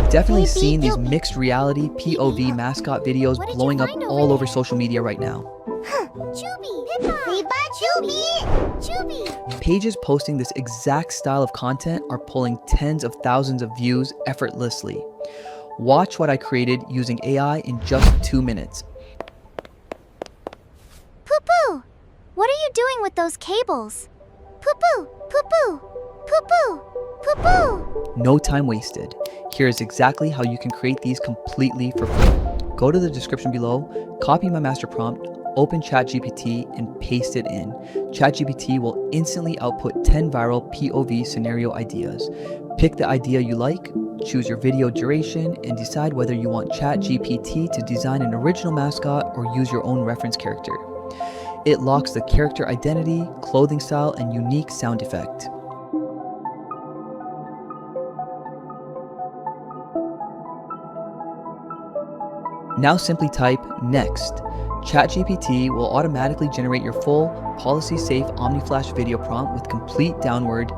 You've definitely seen these mixed reality POV mascot videos blowing up all over social media right now. Pages posting this exact style of content are pulling tens of thousands of views effortlessly. Watch what I created using AI in just 2 minutes. Poo-poo! What are you doing with those cables? Poo-poo! Poo-poo! Poo-poo! Poo-poo! No time wasted. Here's exactly how you can create these completely for free. Go to the description below, copy my master prompt, open ChatGPT and paste it in. ChatGPT will instantly output 10 viral POV scenario ideas. Pick the idea you like, choose your video duration, and decide whether you want ChatGPT to design an original mascot or use your own reference character. It locks the character identity, clothing style, and unique sound effect. Now simply type next. ChatGPT will automatically generate your full, policy-safe OmniFlash video prompt with complete downward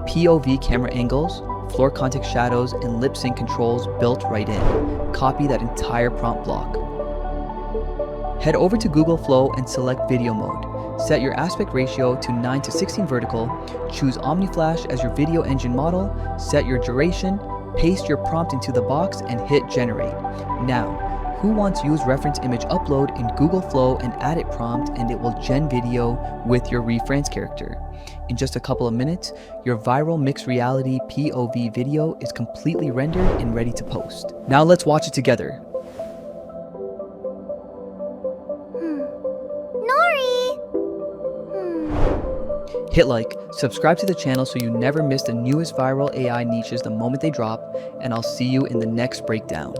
POV camera angles, floor context shadows, and lip sync controls built right in. Copy that entire prompt block. Head over to Google Flow and select video mode. Set your aspect ratio to 9:16 vertical, choose OmniFlash as your video engine model, set your duration, paste your prompt into the box, and hit generate. Now, who wants use reference image upload in Google Flow and add it prompt, and it will gen video with your reference character. In just a couple of minutes, your viral mixed reality POV video is completely rendered and ready to post. Now let's watch it together. Nori! Hit like, subscribe to the channel so you never miss the newest viral AI niches the moment they drop, and I'll see you in the next breakdown.